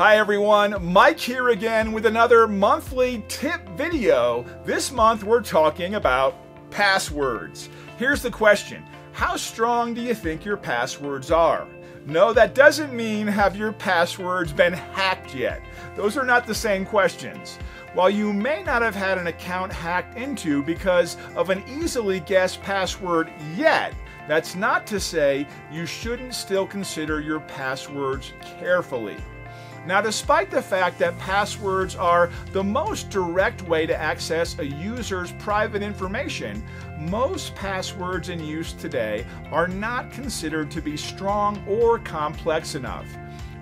Hi everyone, Mike here again with another monthly tip video. This month we're talking about passwords. Here's the question: how strong do you think your passwords are? No, that doesn't mean have your passwords been hacked yet. Those are not the same questions. While you may not have had an account hacked into because of an easily guessed password yet, that's not to say you shouldn't still consider your passwords carefully. Now, despite the fact that passwords are the most direct way to access a user's private information, most passwords in use today are not considered to be strong or complex enough.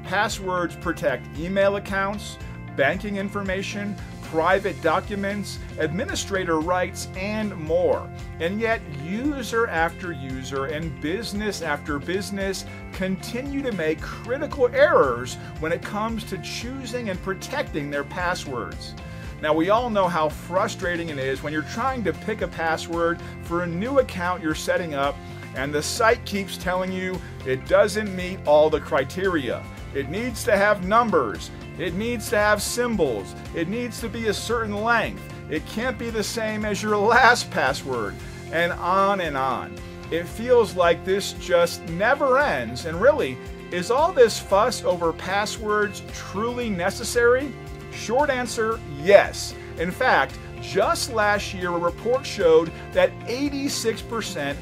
Passwords protect email accounts, banking information, private documents, administrator rights, and more. And yet, user after user and business after business continue to make critical errors when it comes to choosing and protecting their passwords. Now, we all know how frustrating it is when you're trying to pick a password for a new account you're setting up and the site keeps telling you it doesn't meet all the criteria. It needs to have numbers. It needs to have symbols. It needs to be a certain length. It can't be the same as your last password, and on and on. It feels like this just never ends, and really, is all this fuss over passwords truly necessary? Short answer, yes. In fact, just last year, a report showed that 86%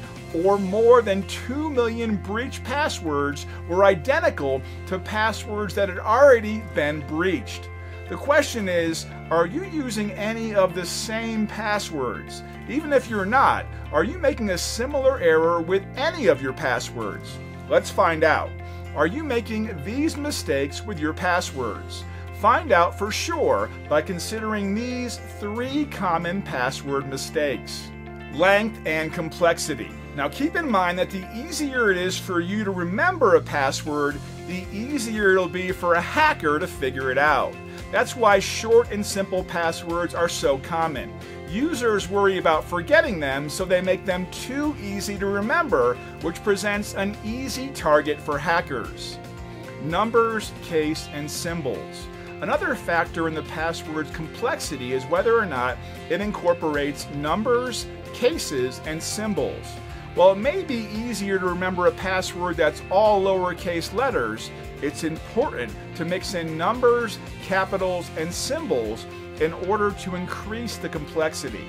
or more than 2 million breached passwords were identical to passwords that had already been breached. The question is, are you using any of the same passwords? Even if you're not, are you making a similar error with any of your passwords? Let's find out. Are you making these mistakes with your passwords? Find out for sure by considering these 3 common password mistakes. Length and complexity. Now keep in mind that the easier it is for you to remember a password, the easier it'll be for a hacker to figure it out. That's why short and simple passwords are so common. Users worry about forgetting them, so they make them too easy to remember, which presents an easy target for hackers. Numbers, case, and symbols. Another factor in the password's complexity is whether or not it incorporates numbers, cases, and symbols. While it may be easier to remember a password that's all lowercase letters, it's important to mix in numbers, capitals, and symbols in order to increase the complexity.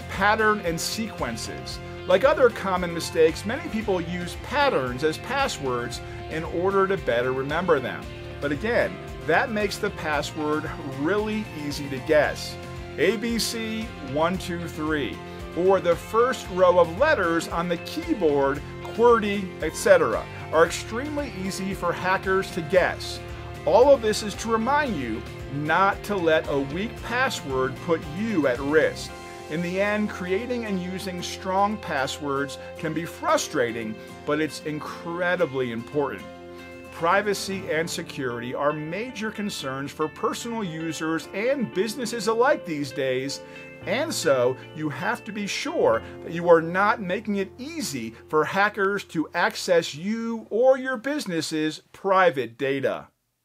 Pattern and sequences. Like other common mistakes, many people use patterns as passwords in order to better remember them. But again, that makes the password really easy to guess. ABC 123. Or the first row of letters on the keyboard, QWERTY, etc., are extremely easy for hackers to guess. All of this is to remind you not to let a weak password put you at risk. In the end, creating and using strong passwords can be frustrating, but it's incredibly important. Privacy and security are major concerns for personal users and businesses alike these days, and so you have to be sure that you are not making it easy for hackers to access you or your business's private data.